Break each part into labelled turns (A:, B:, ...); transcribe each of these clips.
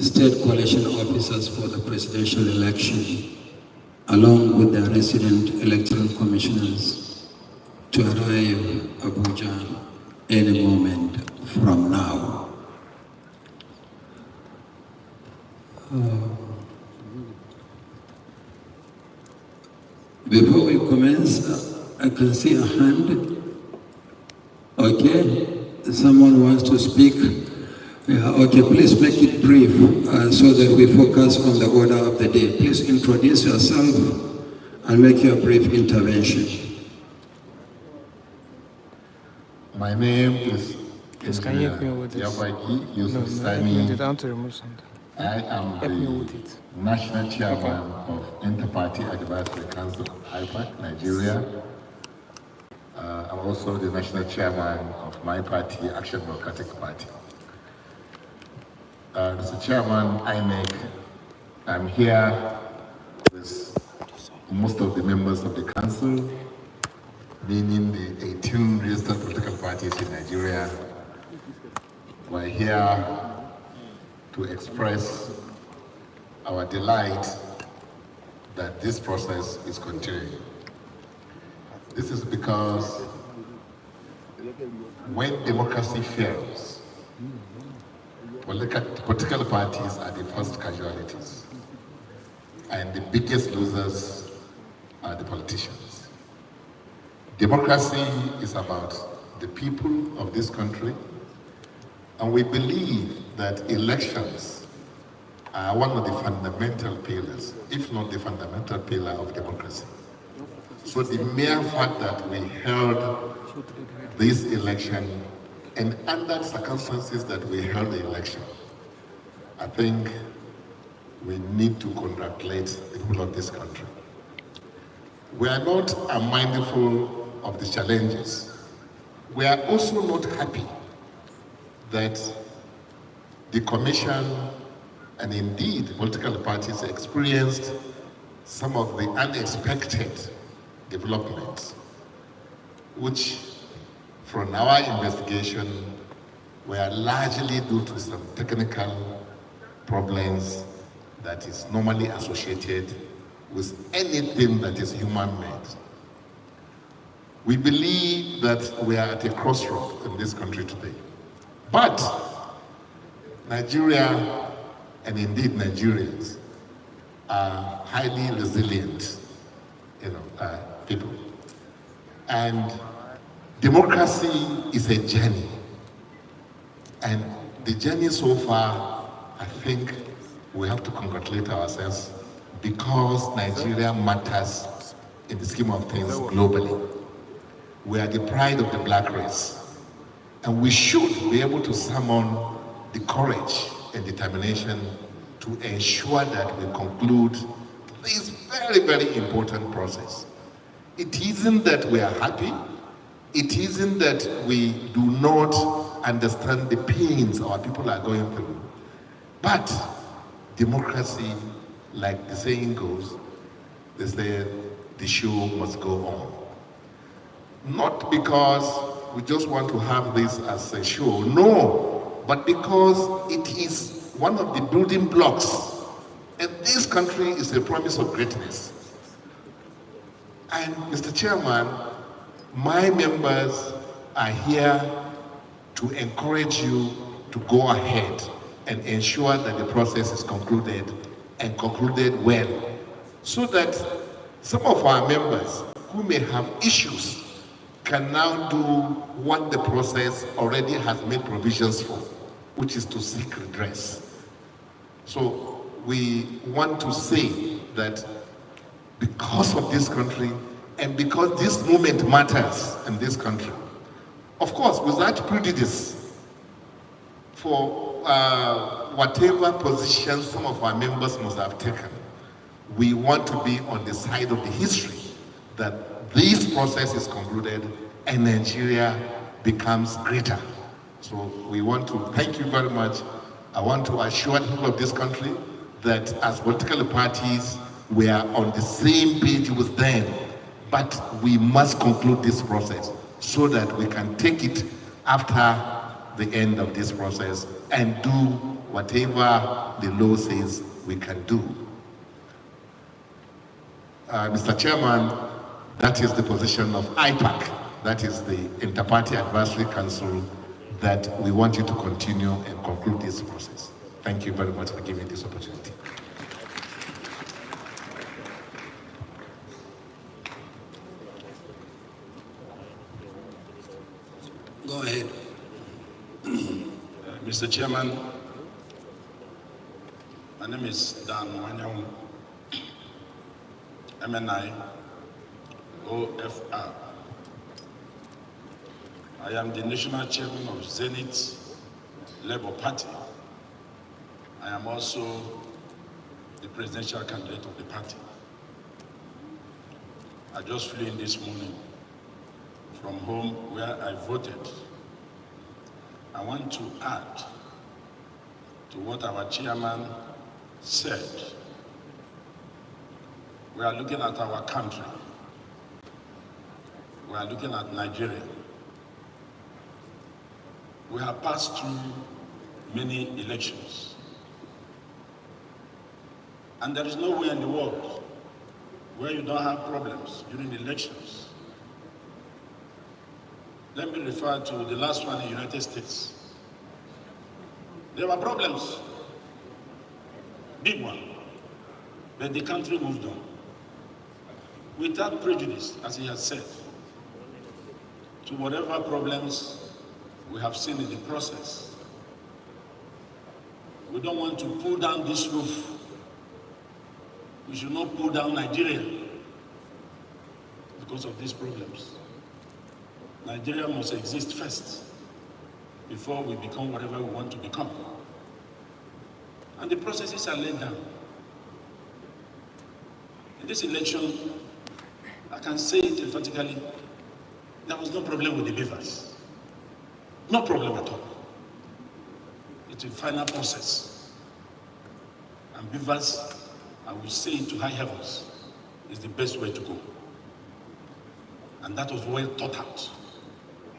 A: state coalition officers for the presidential election, along with the resident electoral commissioners, to arrive Abuja any moment from now. Before we commence, I can see a hand. Okay, someone wants to speak. Okay, please make it brief so that we focus on the order of the day. Please introduce yourself and make your brief intervention.
B: My name is Yabagi Yusuf Sani. I am the National Chairman of Inter-Party Advisory Council, IPAC, Nigeria. I'm also the National Chairman of my party, Action Democratic Party. Mr. Chairman, INEC, I'm here with most of the members of the council, meaning the 18 registered political parties in Nigeria. We're here to express our delight that this process is continuing. This is because when democracy fails, political parties are the first casualties, and the biggest losers are the politicians. Democracy is about the people of this country, and we believe that elections are one of the fundamental pillars, if not the fundamental pillar of democracy. So the mere fact that we held this election and under the circumstances that we held the election, I think we need to congratulate the people of this country. We are not unmindful of the challenges. We are also not happy that the Commission and indeed political parties experienced some of the unexpected developments, which from our investigation were largely due to some technical problems that is normally associated with anything that is human-made. We believe that we are at a crossroad in this country today. But Nigeria, and indeed Nigerians, are highly resilient, people. And democracy is a journey. And the journey so far, I think we have to congratulate ourselves because Nigeria matters in the scheme of things globally. We are the pride of the black race. And we should be able to summon the courage and determination to ensure that we conclude this very, very important process. It isn't that we are happy. It isn't that we do not understand the pains our people are going through. But democracy, like the saying goes, they say the show must go on. Not because we just want to have this as a show, no, but because it is one of the building blocks. And this country is a promise of greatness. And Mr. Chairman, my members are here to encourage you to go ahead and ensure that the process is concluded and concluded well, so that some of our members who may have issues can now do what the process already has made provisions for, which is to seek redress. So we want to say that because of this country and because this movement matters in this country, of course, without prejudice for whatever position some of our members must have taken, we want to be on the side of the history that this process is concluded and Nigeria becomes greater. So we want to thank you very much. I want to assure the people of this country that as political parties, we are on the same page with them, but we must conclude this process so that we can take it after the end of this process and do whatever the law says we can do. Mr. Chairman, that is the position of IPAC, that is the Inter-Party Advisory Council, that we want you to continue and conclude this process. Thank you very much for giving this opportunity.
A: Go ahead.
C: Mr. Chairman, my name is Dan Wanyang, MNI, OFR. I am the national chairman of Zenith Labour Party. I am also the presidential candidate of the party. I just flew in this morning from home where I voted. I want to add to what our chairman said. We are looking at our country. We are looking at Nigeria. We have passed through many elections. And there is nowhere in the world where you don't have problems during elections. Let me refer to the last one in the United States. There were problems, big one, but the country moved on. Without prejudice, as he has said, to whatever problems we have seen in the process. We don't want to pull down this roof. We should not pull down Nigeria because of these problems. Nigeria must exist first before we become whatever we want to become. And the processes are laid down. In this election, I can say it emphatically, there was no problem with the beavers. No problem at all. It's a final process. And beavers, I will say it to high heavens, is the best way to go. And that was well thought out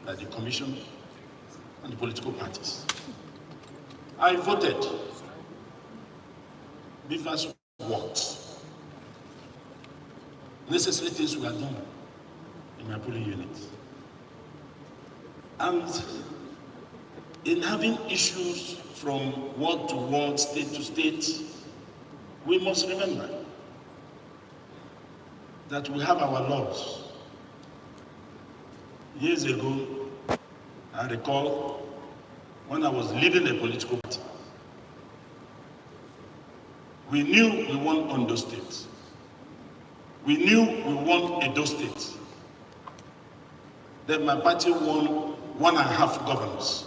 C: by the Commission and the political parties. I voted. Beavers worked. Necessary things were done in my polling unit. And in having issues from ward to ward, state to state, we must remember that we have our laws. Years ago, I recall when I was leading a political party, we knew we won Ondo State. We knew we won Edo State. Then my party won 1.5 governors.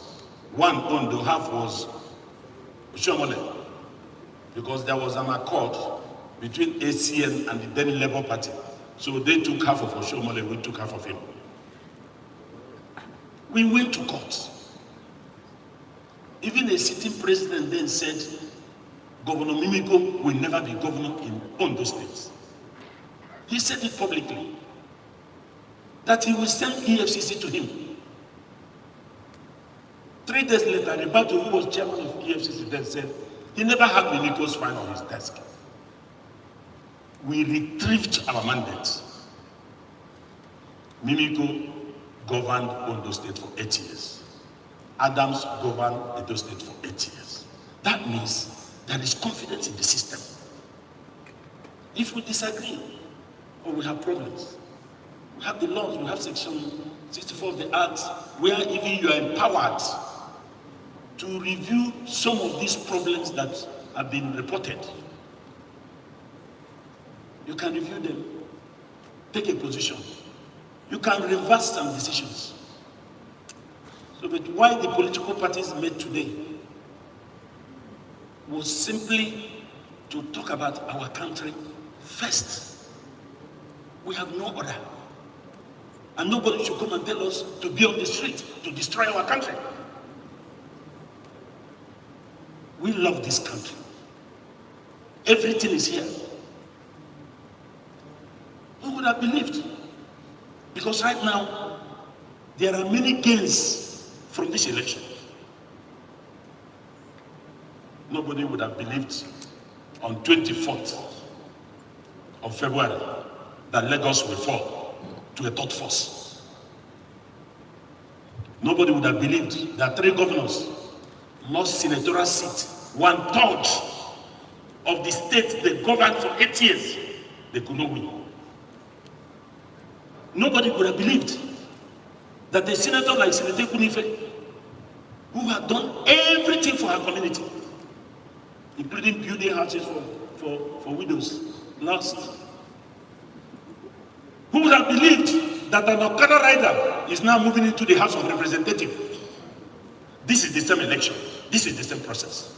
C: One Ondo, half was Oshomole, because there was an accord between ACN and the then Labour Party. So they took half of Oshomole, we took half of him. We went to court. Even a sitting president then said, Governor Mimiko will never be governor in Ondo State. He said it publicly, that he will send EFCC to him. 3 days later, Ribato, who was chairman of EFCC, then said, he never had Mimiko's file on his desk. We retrieved our mandate. Mimiko governed Ondo State for 8 years. Adams governed Edo State for 8 years. That means there is confidence in the system. If we disagree, or we have problems, we have the laws, we have section 64 of the Act, where even you are empowered to review some of these problems that have been reported. You can review them, take a position. You can reverse some decisions. So, but why the political parties met today was simply to talk about our country first. We have no order. And nobody should come and tell us to be on the street to destroy our country. We love this country. Everything is here. Who would have believed? Because right now, there are many gains from this election. nobody would have believed on 24th of February that Lagos will fall to a third force. Nobody would have believed that 3 governors lost senatorial seat, 1/3 of the states they governed for 8 years, they could not win. Nobody would have believed that a senator like Senator Kunife, who had done everything for her community, including building houses for widows, lost. Who would have believed that an Okada rider is now moving into the House of Representatives? This is the same election. This is the same process.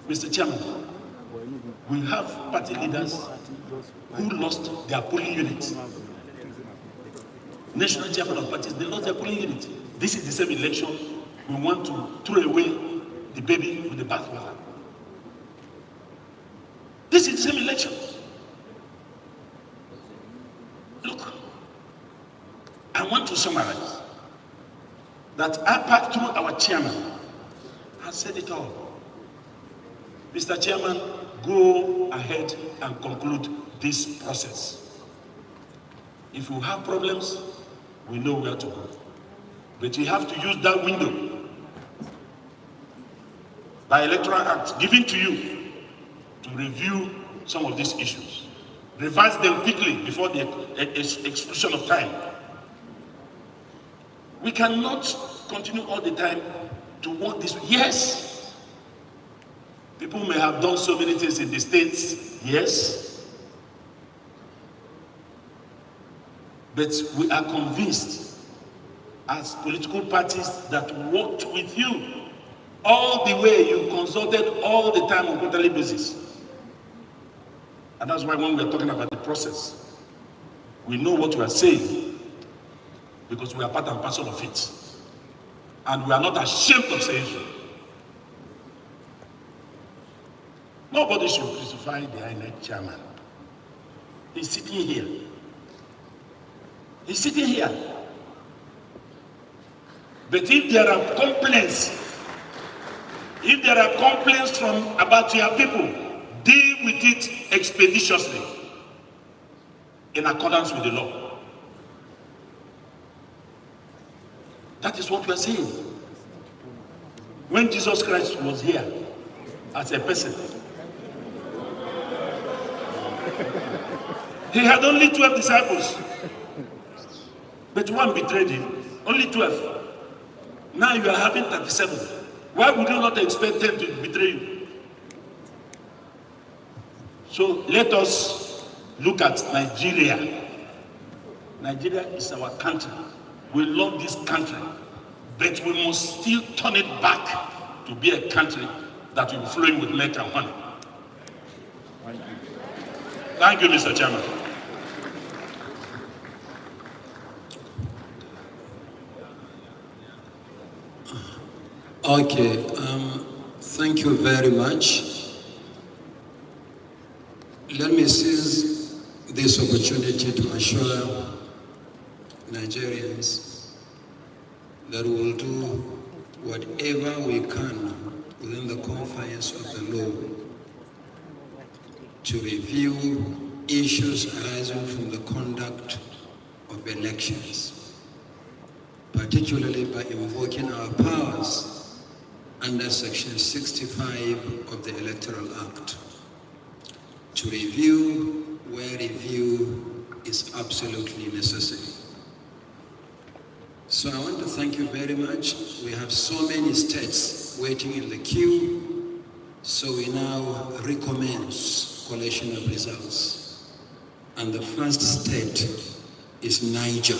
C: Mr. Chairman, we have party leaders who lost their polling units. National chairman of parties, they lost their polling unit. This is the same election. We want to throw away the baby with the bathwater. This is the same election. Look, I want to summarize that APAC, through our chairman, has said it all. Mr. Chairman, go ahead and conclude this process. If you have problems, we know where to go. But you have to use that window by Electoral Act given to you to review some of these issues. Revise them quickly before the exclusion of time. We cannot continue all the time to work this way. Yes, people may have done so many things in the states, yes. But we are convinced as political parties that worked with you all the way, you consulted all the time on a quarterly basis. And that's why when we are talking about the process, we know what we are saying because we are part and parcel of it. And we are not ashamed of saying so. Nobody should crucify the INEC chairman. He's sitting here. He's sitting here. But if there are complaints, from about your people, deal with it expeditiously in accordance with the law. That is what we are saying. When Jesus Christ was here as a person, he had only 12 disciples, but one betrayed him. Only 12. Now you are having 37. Why would you not expect them to betray you? So let us look at Nigeria. Nigeria is our country. We love this country, but we must still turn it back to be a country that will be flowing with milk and honey. Thank you, Mr. Chairman.
A: Okay, thank you very much. Let me seize this opportunity to assure Nigerians that we will do whatever we can within the confines of the law to review issues arising from the conduct of elections, particularly by invoking our powers under Section 65 of the Electoral Act, to review where review is absolutely necessary. So I want to thank you very much. We have so many states waiting in the queue, so we now recommence collation of results. And the first state is Niger.